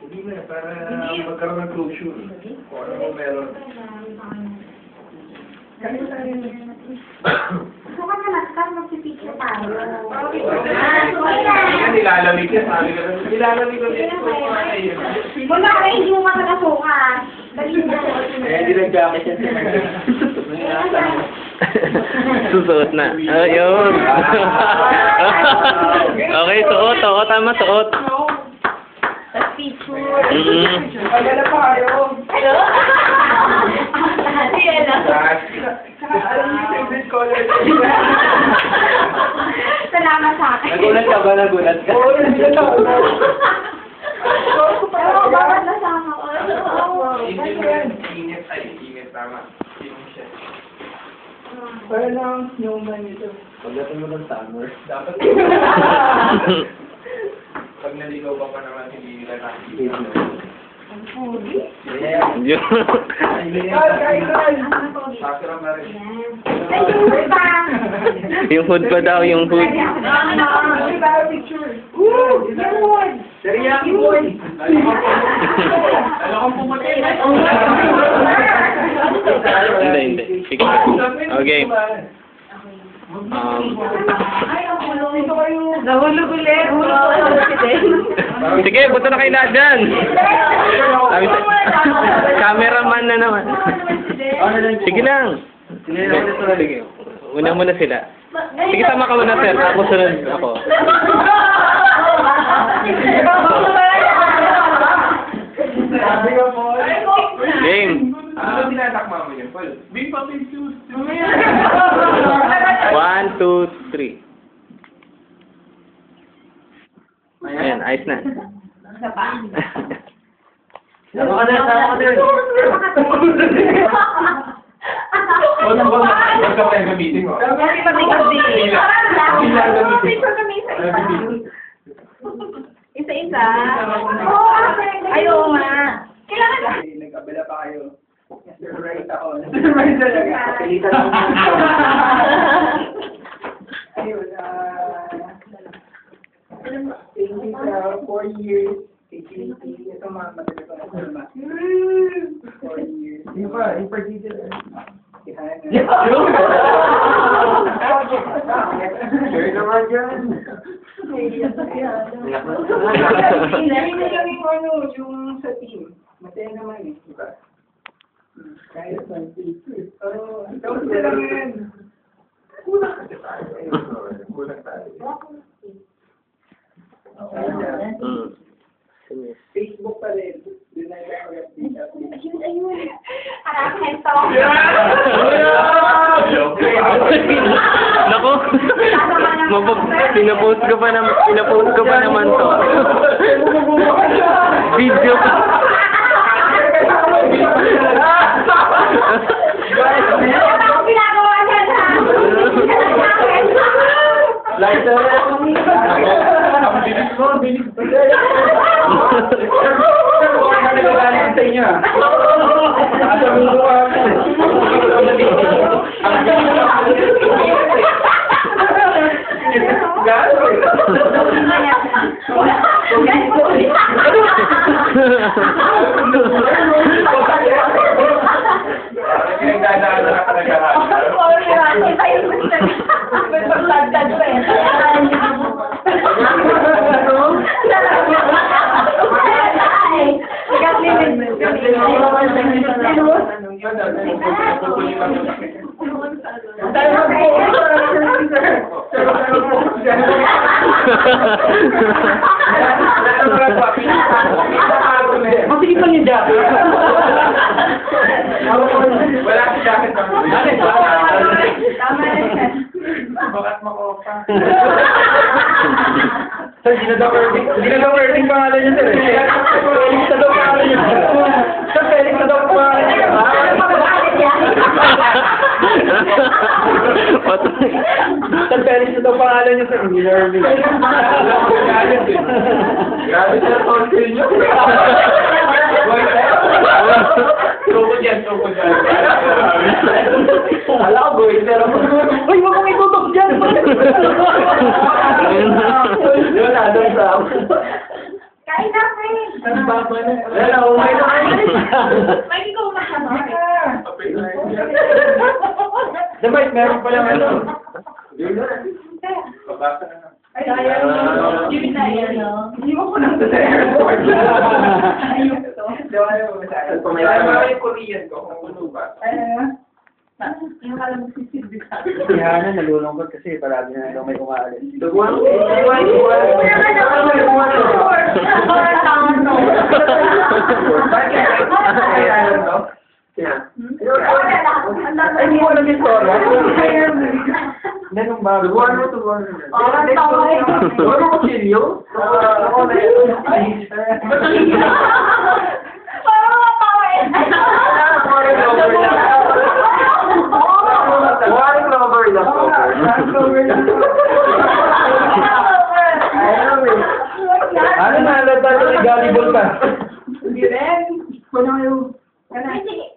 Hindi na, para magkaroon ng closure. Kung ano mo meron. Gusto ko naman, kasi mag-picture tayo. Nilalamig ka, sabi ka na. Nilalamig ko din. Wala ka rin yung mga nasukan. Dali mo. Hindi nag-jacket yan. Susuot na. Ayun. Okay, suot. Oo, tama, suot. Picture. Magala pa kayo. Yan na. Alam niyo yung favorite color. Salamat sa akin. Nagulat ka ba? Nagulat ka? Oo, nagulat ako. Pero bakit nasama ko? Init ay init, tama. Init siya. Para lang snowman ito. Pagdating mo ng summer, dapat pag naligaw ka pa naman, hindi nila nakikita. Ang pudi. Yun. Sakura na rin. Ay, yung pa. Yung hood pa daw, yung hood. Picture. Woo! Yung wood. Teriyaki boy. Alam kong pumatay. Hindi. Picture. Okay. Ay, ang hulong. Ito kayo. Nahulog ulit. Sige, punta na kayo lahat dyan. Cameraman na naman. Sige lang. Sige. Una muna sila. Sige, sama ka muna, sir. Ako sunod ako. Sabi ka po. Game. Ano tinatakma mo yun, Paul? Big Papi Shoes. 1, 2, 3. Ayan, ayos na. Isa pa. Sama ka din, sama ka din. Huwag ka pa yung gamitin mo. Isa-isa. Ayaw nga. Kailangan. Nag-abala pa kayo. Right ako. Right talaga. Kapilitan mo. Ayun, thank you sa 4 years. Ito mga matagal ko na forma. 4 years. Di ba? In particular. Sure naman yan. Hindi lang yung ano, yung sa team. Matay naman eh, di ba? Kaya sa team. Oh, ikaw sila yan. Kulang kasi tayo. Kulang tayo. Facebook pa rin. Doon na yung Ayun. Harapan to. Naku. Pinapost ko pa naman to. Video ko. Wala akong ginagawa dyan, ha? Lighter. Ang bilis mo, bilis. Nagagaling sa inyo. Sasabihin ko ka. Mapilipan niyo jacket. Wala si jacket pa. Tama na yan. Bakat makopa. Sir, hindi na daw Erling pangalan niya, sir. Felix na daw pangalan niya. Sir, Felix na daw pangalan niya. Sir, Felix na daw pangalan niya, sir. Hindi na Erling. Grabe sir, tonsil niyo. Tukod yan. Alam ko, boy, sir. Uy, wag mong itutok dyan. Yun, Adam Sam. Kain na, pre. Ang baba na. Wala, umay na kayo. May ikaw mahaba. Dapat, meron pa lang ano. Babasa na. Ay, ayaw mo. Hindi na yan, no? Hindi mo ko nang sa airport. Ayaw ko. Ayaw mo sa airport. Ayaw yung Korean ko. Kung ano ba? Yung alam mo si Silvia. Si Hana nalulungkot kasi palagi na lang may umaalis. Kaya nga Ay, hindi ko alam yung story. Ganun ba? Tubuan mo. Tubuan mo silyo? Ako na yun. parang matawa eh. Warren Clover lang. Ano na, nalata ito ni Gallibol ka? Hindi rin. Wala yung... Hindi,